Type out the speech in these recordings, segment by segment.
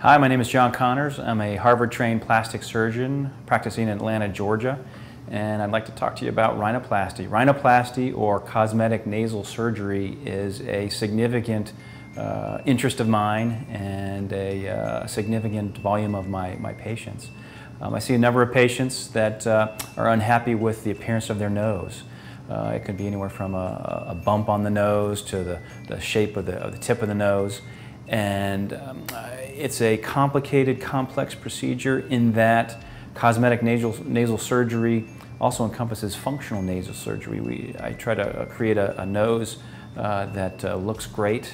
Hi, my name is John Connors. I'm a Harvard-trained plastic surgeon practicing in Atlanta, Georgia, and I'd like to talk to you about rhinoplasty. Rhinoplasty, or cosmetic nasal surgery, is a significant interest of mine and a significant volume of my patients. I see a number of patients that are unhappy with the appearance of their nose. It could be anywhere from a bump on the nose to the shape of the tip of the nose. And it's a complicated, complex procedure in that cosmetic nasal surgery also encompasses functional nasal surgery. I try to create a nose that looks great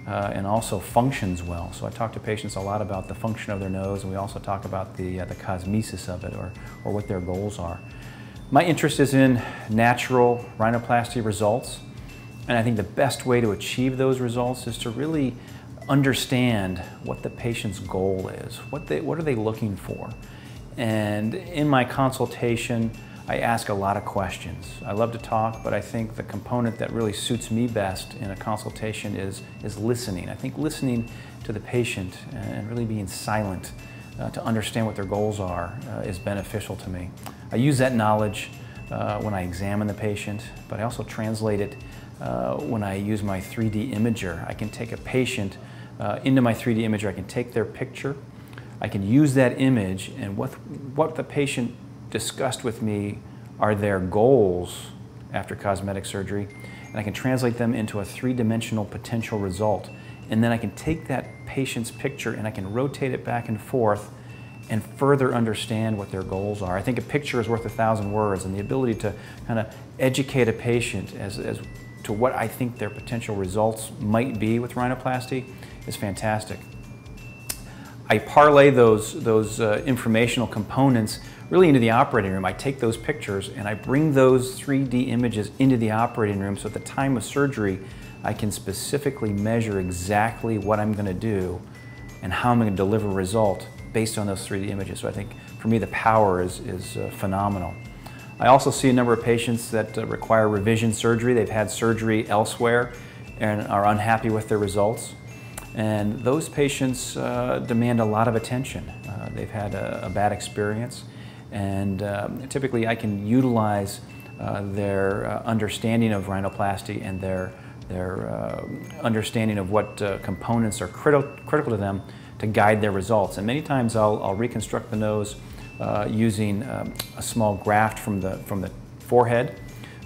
and also functions well. So I talk to patients a lot about the function of their nose, and we also talk about the cosmesis of it, or what their goals are. My interest is in natural rhinoplasty results, and I think the best way to achieve those results is to really understand what the patient's goal is. What are they looking for? And in my consultation, I ask a lot of questions. I love to talk, but I think the component that really suits me best in a consultation is listening. I think listening to the patient and really being silent to understand what their goals are is beneficial to me. I use that knowledge when I examine the patient, but I also translate it when I use my 3D imager. I can take a patient into my 3D imager, I can take their picture, I can use that image, and what the patient discussed with me are their goals after cosmetic surgery, and I can translate them into a three-dimensional potential result. And then I can take that patient's picture and I can rotate it back and forth and further understand what their goals are. I think a picture is worth 1,000 words, and the ability to kind of educate a patient as to what I think their potential results might be with rhinoplasty is fantastic. I parlay those informational components really into the operating room. I take those pictures and I bring those 3D images into the operating room, so at the time of surgery I can specifically measure exactly what I'm going to do and how I'm going to deliver a result based on those 3D images. So I think for me the power is phenomenal. I also see a number of patients that require revision surgery. They've had surgery elsewhere and are unhappy with their results. And those patients demand a lot of attention. They've had a bad experience, and typically I can utilize their understanding of rhinoplasty and their understanding of what components are critical to them to guide their results. And many times I'll reconstruct the nose using a small graft from the forehead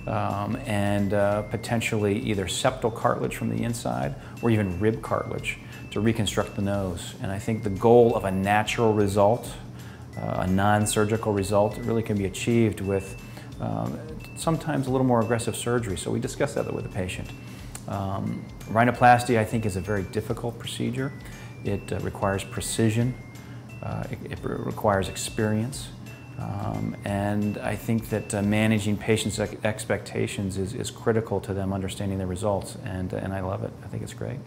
and potentially either septal cartilage from the inside or even rib cartilage to reconstruct the nose. And I think the goal of a natural result, a non-surgical result, really can be achieved with sometimes a little more aggressive surgery. So we discuss that with the patient. Rhinoplasty, I think, is a very difficult procedure. It requires precision. It requires experience. And I think that managing patients' expectations is critical to them understanding their results, and I love it. I think it's great.